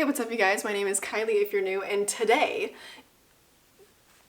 Hey, what's up you guys? My name is Kylie if you're new, and today,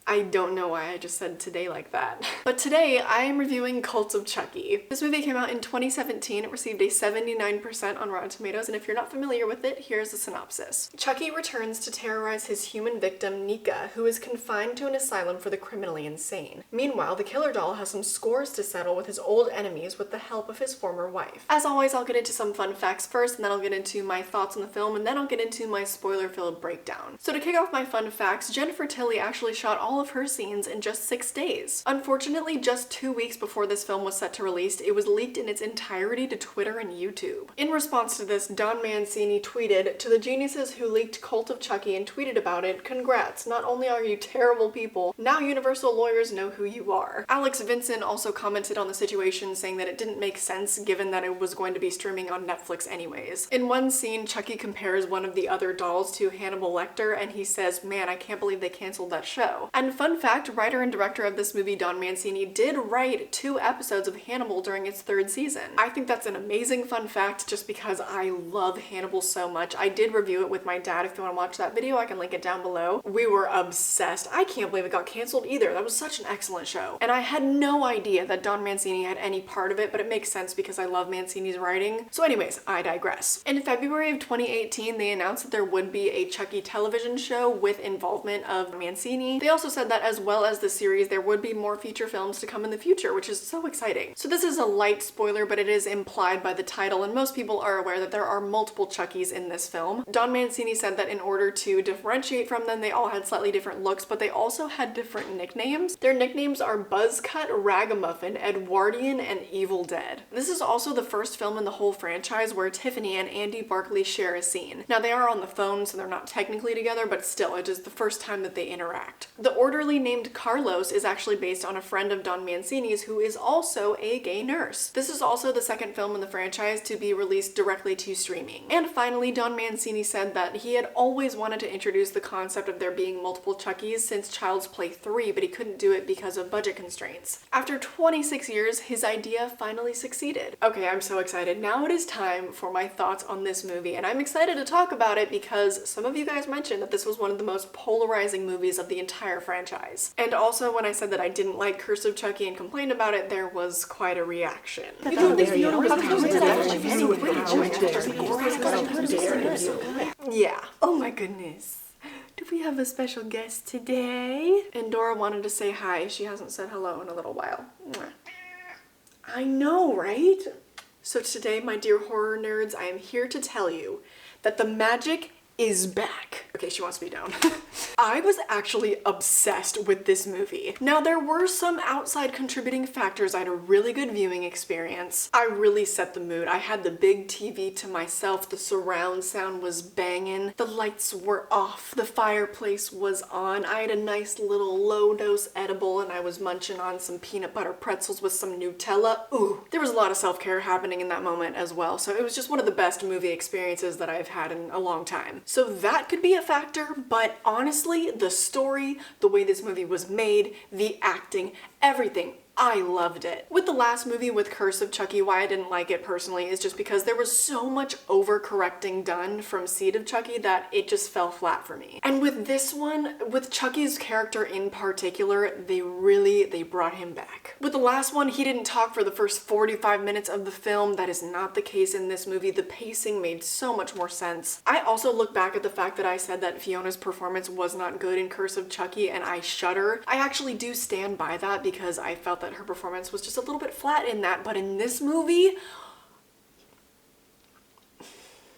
I don't know why I just said today like that. But today I am reviewing Cult of Chucky. This movie came out in 2017. It received a 79% on Rotten Tomatoes, and if you're not familiar with it, here's the synopsis. Chucky returns to terrorize his human victim, Nika, who is confined to an asylum for the criminally insane. Meanwhile, the killer doll has some scores to settle with his old enemies with the help of his former wife. As always, I'll get into some fun facts first, and then I'll get into my thoughts on the film, and then I'll get into my spoiler-filled breakdown. So to kick off my fun facts, Jennifer Tilly actually shot all of her scenes in just 6 days. Unfortunately, just 2 weeks before this film was set to release, it was leaked in its entirety to Twitter and YouTube. In response to this, Don Mancini tweeted, "To the geniuses who leaked Cult of Chucky and tweeted about it, congrats, not only are you terrible people, now Universal lawyers know who you are." Alex Vincent also commented on the situation, saying that it didn't make sense given that it was going to be streaming on Netflix anyways. In one scene, Chucky compares one of the other dolls to Hannibal Lecter, and he says, "Man, I can't believe they canceled that show." And fun fact, writer and director of this movie, Don Mancini, did write 2 episodes of Hannibal during its 3rd season. I think that's an amazing fun fact just because I love Hannibal so much. I did review it with my dad. If you want to watch that video, I can link it down below. We were obsessed. I can't believe it got canceled either. That was such an excellent show. And I had no idea that Don Mancini had any part of it, but it makes sense because I love Mancini's writing. So anyways, I digress. In February of 2018, they announced that there would be a Chucky television show with involvement of Mancini. They also said that as well as the series, there would be more feature films to come in the future, which is so exciting. So this is a light spoiler, but it is implied by the title, and most people are aware that there are multiple Chuckies in this film. Don Mancini said that in order to differentiate from them, they all had slightly different looks, but they also had different nicknames. Their nicknames are Buzzcut, Ragamuffin, Edwardian, and Evil Dead. This is also the first film in the whole franchise where Tiffany and Andy Barclay share a scene. Now they are on the phone, so they're not technically together, but still, it is the first time that they interact. The orderly named Carlos is actually based on a friend of Don Mancini's who is also a gay nurse. This is also the second film in the franchise to be released directly to streaming. And finally, Don Mancini said that he had always wanted to introduce the concept of there being multiple Chuckies since Child's Play 3, but he couldn't do it because of budget constraints. After 26 years, his idea finally succeeded. Okay, I'm so excited. Now it is time for my thoughts on this movie, and I'm excited to talk about it because some of you guys mentioned that this was one of the most polarizing movies of the entire franchise. And also, when I said that I didn't like Curse of Chucky and complained about it, there was quite a reaction. Yeah. Oh my goodness. Do we have a special guest today? And Dora wanted to say hi. She hasn't said hello in a little while. I know, right? So today, my dear horror nerds, I am here to tell you that the magic is back. Okay, she wants me down. I was actually obsessed with this movie. Now, there were some outside contributing factors. I had a really good viewing experience. I really set the mood. I had the big TV to myself. The surround sound was banging. The lights were off. The fireplace was on. I had a nice little low-dose edible and I was munching on some peanut butter pretzels with some Nutella. Ooh, there was a lot of self-care happening in that moment as well. So it was just one of the best movie experiences that I've had in a long time. So that could be a factor, but honestly, the story, the way this movie was made, the acting, everything, I loved it. With the last movie, with Curse of Chucky, why I didn't like it personally is just because there was so much overcorrecting done from Seed of Chucky that it just fell flat for me. And with this one, with Chucky's character in particular, they brought him back. With the last one, he didn't talk for the first 45 minutes of the film. That is not the case in this movie. The pacing made so much more sense. I also look back at the fact that I said that Fiona's performance was not good in Curse of Chucky, and I shudder. I actually do stand by that because I felt that her performance was just a little bit flat in that, but in this movie,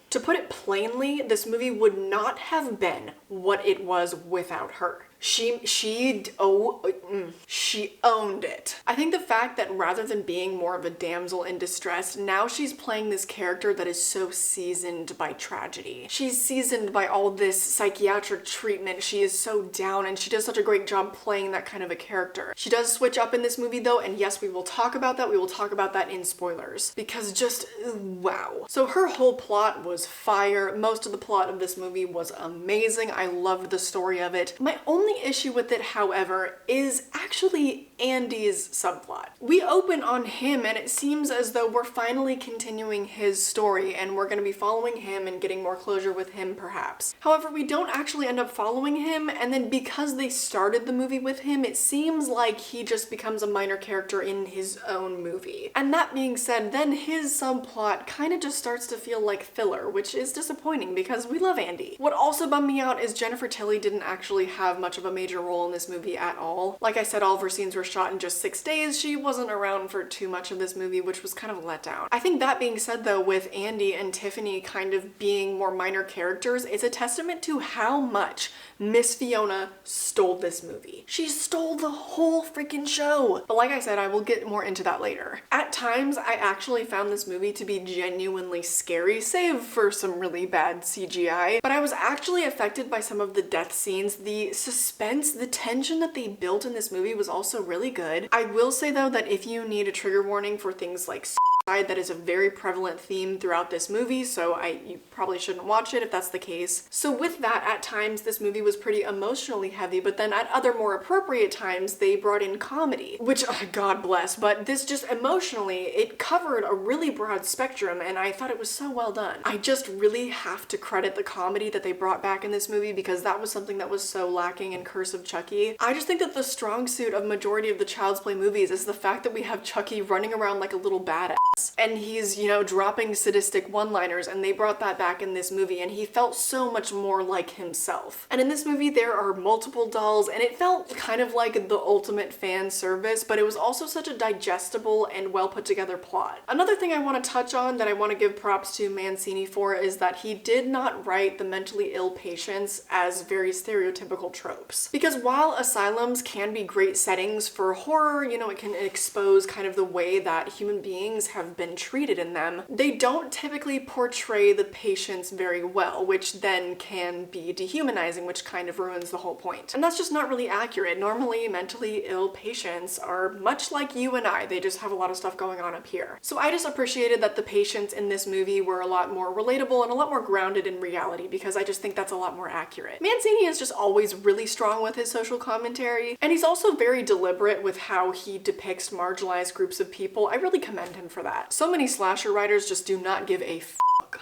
to put it plainly, this movie would not have been what it was without her. She owned it. I think the fact that rather than being more of a damsel in distress, now she's playing this character that is so seasoned by tragedy. She's seasoned by all this psychiatric treatment. She is so down and she does such a great job playing that kind of a character. She does switch up in this movie though, and yes, we will talk about that. We will talk about that in spoilers because just wow. So her whole plot was fire. Most of the plot of this movie was amazing. I loved the story of it. My only only issue with it, however, is actually Andy's subplot. We open on him and it seems as though we're finally continuing his story and we're going to be following him and getting more closure with him perhaps. However, we don't actually end up following him, and then because they started the movie with him, it seems like he just becomes a minor character in his own movie. And that being said, then his subplot kind of just starts to feel like filler, which is disappointing because we love Andy. What also bummed me out is Jennifer Tilly didn't actually have much of a major role in this movie at all. Like I said, all of her scenes were shot in just 6 days. She wasn't around for too much of this movie, which was kind of a letdown. I think that being said though, with Andy and Tiffany kind of being more minor characters, it's a testament to how much Miss Fiona stole this movie. She stole the whole freaking show. But like I said, I will get more into that later. At times, I actually found this movie to be genuinely scary, save for some really bad CGI. But I was actually affected by some of the death scenes. The suspense, the tension that they built in this movie was also really good. I will say though that if you need a trigger warning for things like that is a very prevalent theme throughout this movie, so you probably shouldn't watch it if that's the case. So with that, at times this movie was pretty emotionally heavy, but then at other more appropriate times they brought in comedy, which God bless, but this just emotionally, it covered a really broad spectrum and I thought it was so well done. I just really have to credit the comedy that they brought back in this movie because that was something that was so lacking in Curse of Chucky. I just think that the strong suit of majority of the Child's Play movies is the fact that we have Chucky running around like a little badass. And he's, you know, dropping sadistic one-liners, and they brought that back in this movie, and he felt so much more like himself. And in this movie, there are multiple dolls, and it felt kind of like the ultimate fan service, but it was also such a digestible and well put together plot. Another thing I want to touch on that I want to give props to Mancini for is that he did not write the mentally ill patients as very stereotypical tropes. Because while asylums can be great settings for horror, you know, it can expose kind of the way that human beings have been treated in them, they don't typically portray the patients very well, which then can be dehumanizing, which kind of ruins the whole point. And that's just not really accurate. Normally, mentally ill patients are much like you and I. They just have a lot of stuff going on up here. So I just appreciated that the patients in this movie were a lot more relatable and a lot more grounded in reality because I just think that's a lot more accurate. Mancini is just always really strong with his social commentary, and he's also very deliberate with how he depicts marginalized groups of people. I really commend him for that. So many slasher writers just do not give a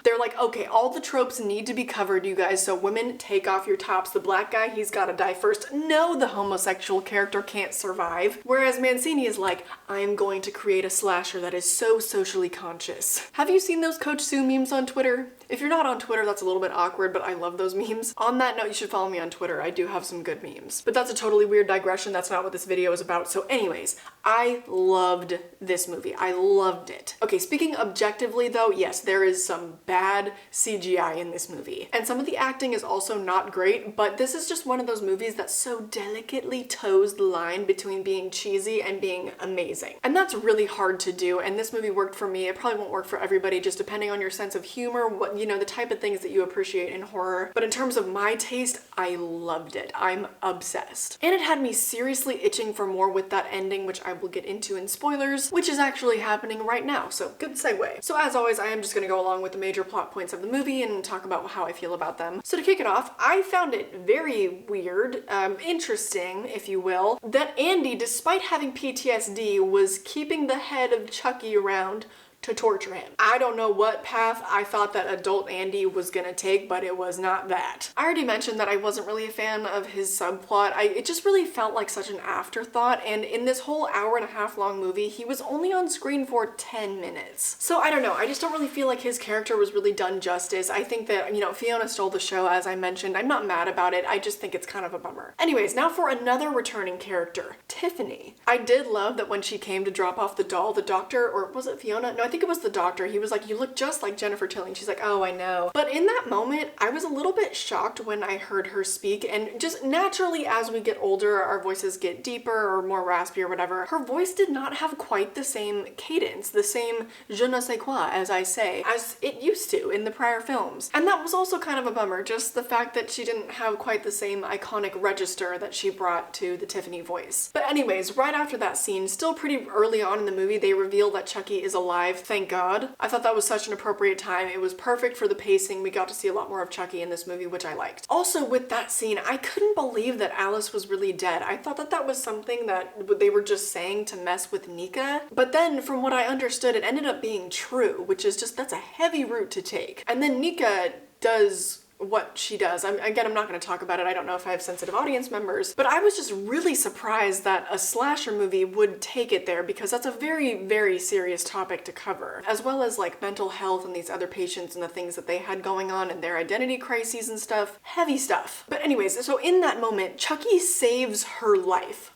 They're like, okay, all the tropes need to be covered, you guys, so women, take off your tops. The black guy, he's gotta die first. No, the homosexual character can't survive. Whereas Mancini is like, I'm going to create a slasher that is so socially conscious. Have you seen those Coach Sue memes on Twitter? If you're not on Twitter, that's a little bit awkward, but I love those memes. On that note, you should follow me on Twitter. I do have some good memes. But that's a totally weird digression. That's not what this video is about. So anyways, I loved this movie. I loved it. Okay, speaking objectively though, yes, there is some bad CGI in this movie. And some of the acting is also not great, but this is just one of those movies that so delicately toes the line between being cheesy and being amazing. And that's really hard to do, and this movie worked for me. It probably won't work for everybody, just depending on your sense of humor, what, you know, the type of things that you appreciate in horror. But in terms of my taste, I loved it. I'm obsessed. And it had me seriously itching for more with that ending, which I will get into in spoilers, which is actually happening right now, so good segue. So as always, I am just gonna go along with the major plot points of the movie and talk about how I feel about them. So to kick it off, I found it very weird, interesting, if you will, that Andy, despite having PTSD, was keeping the head of Chucky around to torture him. I don't know what path I thought that adult Andy was gonna take, but it was not that. I already mentioned that I wasn't really a fan of his subplot. It just really felt like such an afterthought, and in this whole hour-and-a-half long movie, he was only on screen for 10 minutes. So I don't know, I just don't really feel like his character was really done justice. I think that, you know, Fiona stole the show, as I mentioned. I'm not mad about it, I just think it's kind of a bummer. Anyways, now for another returning character, Tiffany. I did love that when she came to drop off the doll, the doctor, or was it Fiona? No, I think it was the doctor. He was like, you look just like Jennifer Tilly. And she's like, oh, I know. But in that moment, I was a little bit shocked when I heard her speak, and just naturally as we get older, our voices get deeper or more raspy or whatever. Her voice did not have quite the same cadence, the same je ne sais quoi, as I say, as it used to in the prior films. And that was also kind of a bummer, just the fact that she didn't have quite the same iconic register that she brought to the Tiffany voice. But anyways, right after that scene, still pretty early on in the movie, they reveal that Chucky is alive life, thank God. I thought that was such an appropriate time. It was perfect for the pacing. We got to see a lot more of Chucky in this movie, which I liked. Also, with that scene, I couldn't believe that Alice was really dead. I thought that that was something that they were just saying to mess with Nika. But then, from what I understood, it ended up being true, which is just, that's a heavy route to take. And then Nika does what she does. Again, I'm not going to talk about it. I don't know if I have sensitive audience members, but I was just really surprised that a slasher movie would take it there, because that's a very, very serious topic to cover, as well as like mental health and these other patients and the things that they had going on and their identity crises and stuff. Heavy stuff. But anyways, so in that moment, Chucky saves her life.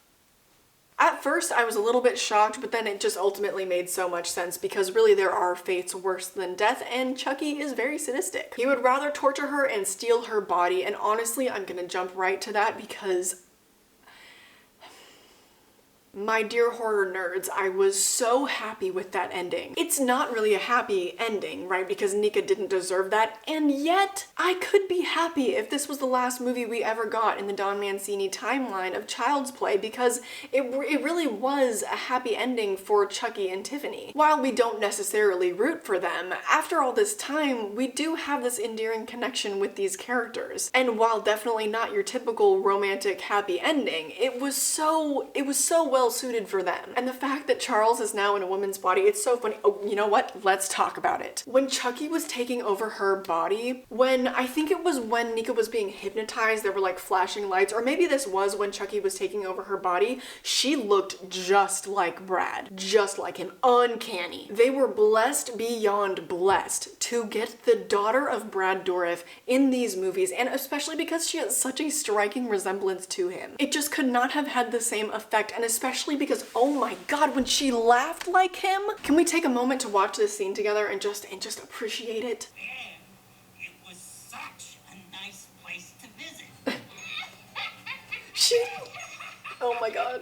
At first, I was a little bit shocked, but then it just ultimately made so much sense, because really there are fates worse than death, and Chucky is very sadistic. He would rather torture her and steal her body, and honestly, I'm gonna jump right to that because my dear horror nerds, I was so happy with that ending. It's not really a happy ending, right? Because Nika didn't deserve that, and yet I could be happy if this was the last movie we ever got in the Don Mancini timeline of Child's Play, because it really was a happy ending for Chucky and Tiffany. While we don't necessarily root for them, after all this time, we do have this endearing connection with these characters. And while definitely not your typical romantic happy ending, it was so well suited for them. And the fact that Charles is now in a woman's body, it's so funny. Oh, you know what? Let's talk about it. When Chucky was taking over her body, I think it was when Nika was being hypnotized, there were like flashing lights, or maybe this was when Chucky was taking over her body, she looked just like Brad. Just like him. Uncanny. They were blessed beyond blessed to get the daughter of Brad Dourif in these movies, and especially because she has such a striking resemblance to him. It just could not have had the same effect, and especially because, oh my god, when she laughed like him. Can we take a moment to watch this scene together and just appreciate it? Man, it was such a nice place to visit. Oh my god.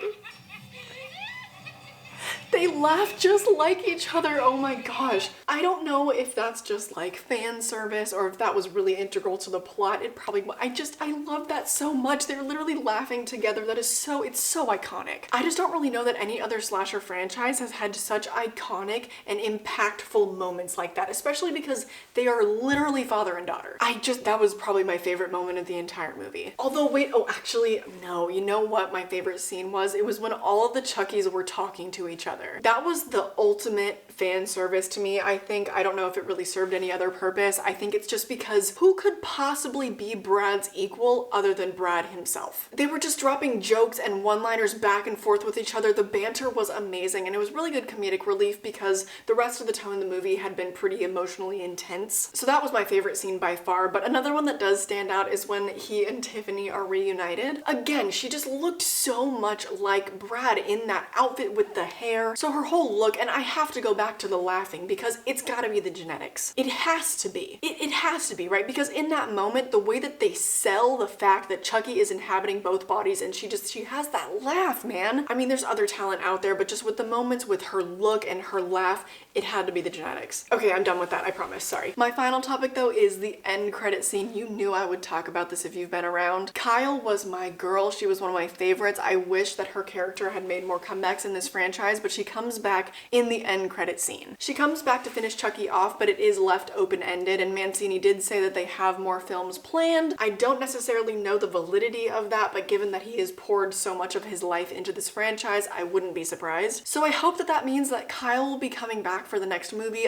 They laugh just like each other, oh my gosh. I don't know if that's just like fan service or if that was really integral to the plot. It probably, I love that so much. They're literally laughing together. That is it's so iconic. I just don't really know that any other slasher franchise has had such iconic and impactful moments like that, especially because they are literally father and daughter. That was probably my favorite moment of the entire movie. Although, wait, oh, actually, no, you know what my favorite scene was? It was when all of the Chuckies were talking to each other. That was the ultimate fan service to me, I think. I don't know if it really served any other purpose. I think it's just because who could possibly be Brad's equal other than Brad himself? They were just dropping jokes and one-liners back and forth with each other. The banter was amazing, and it was really good comedic relief because the rest of the tone in the movie had been pretty emotionally intense. So that was my favorite scene by far, but another one that does stand out is when he and Tiffany are reunited. Again, she just looked so much like Brad in that outfit with the hair. So her whole look, and I have to go back to the laughing because it's gotta be the genetics. It has to be. It has to be, right? Because in that moment, the way that they sell the fact that Chucky is inhabiting both bodies and she has that laugh, man. I mean, there's other talent out there, but just with the moments with her look and her laugh, it had to be the genetics. Okay, I'm done with that, I promise, sorry. My final topic though is the end credit scene. You knew I would talk about this if you've been around. Kyle was my girl. She was one of my favorites. I wish that her character had made more comebacks in this franchise, but she comes back in the end credit scene. She comes back to finish Chucky off, but it is left open-ended, and Mancini did say that they have more films planned. I don't necessarily know the validity of that, but given that he has poured so much of his life into this franchise, I wouldn't be surprised. So I hope that that means that Kyle will be coming back for the next movie.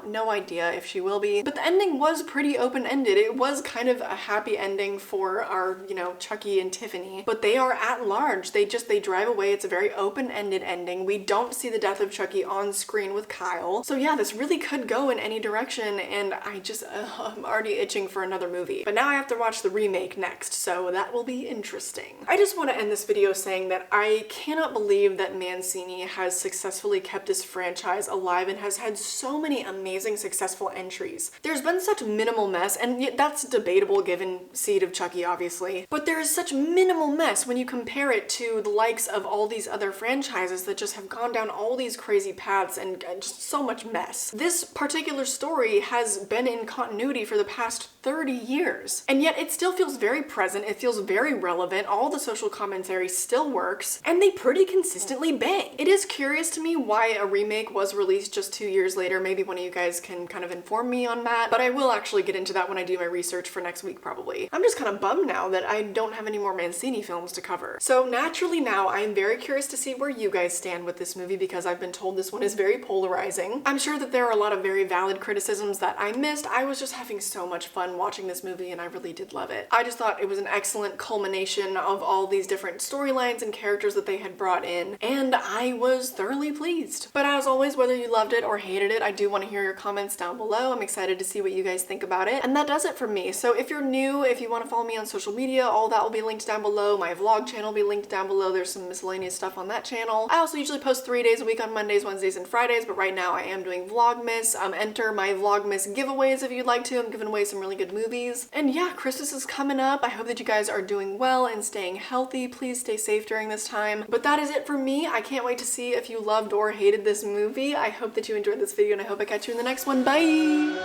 No idea if she will be, but the ending was pretty open-ended. It was kind of a happy ending for our, Chucky and Tiffany, but they are at large. They drive away. It's a very open-ended ending. We don't see the death of Chucky on screen with Kyle. So yeah, this really could go in any direction, and I'm already itching for another movie. But now I have to watch the remake next, so that will be interesting. I just want to end this video saying that I cannot believe that Mancini has successfully kept this franchise alive and has had so many amazing successful entries. There's been such minimal mess, and that's debatable given Seed of Chucky, obviously, but there is such minimal mess when you compare it to the likes of all these other franchises that just have gone down all these crazy paths and just so much mess. this. This particular story has been in continuity for the past 30 years, and yet it still feels very present, it feels very relevant, all the social commentary still works, and they pretty consistently bang. It is curious to me why a remake was released just 2 years later. Maybe one of you guys can kind of inform me on that, but I will actually get into that when I do my research for next week probably. I'm just kind of bummed now that I don't have any more Mancini films to cover. So naturally now I am very curious to see where you guys stand with this movie, because I've been told this one is very polarizing. I'm sure that there are a lot of very valid criticisms that I missed. I was just having so much fun watching this movie and I really did love it. I just thought it was an excellent culmination of all these different storylines and characters that they had brought in, and I was thoroughly pleased. But as always, whether you loved it or hated it, I do want to hear your comments down below. I'm excited to see what you guys think about it. And that does it for me. So if you're new, if you want to follow me on social media, all that will be linked down below. My vlog channel will be linked down below. There's some miscellaneous stuff on that channel. I also usually post 3 days a week on Mondays, Wednesdays, and Fridays, but right now I am doing Vlogmas. Enter my Vlogmas giveaways if you'd like to. I'm giving away some really good movies. And yeah, Christmas is coming up. I hope that you guys are doing well and staying healthy. Please stay safe during this time. But that is it for me. I can't wait to see if you loved or hated this movie. I hope that you enjoyed this video and I hope I catch you in the next one. Bye!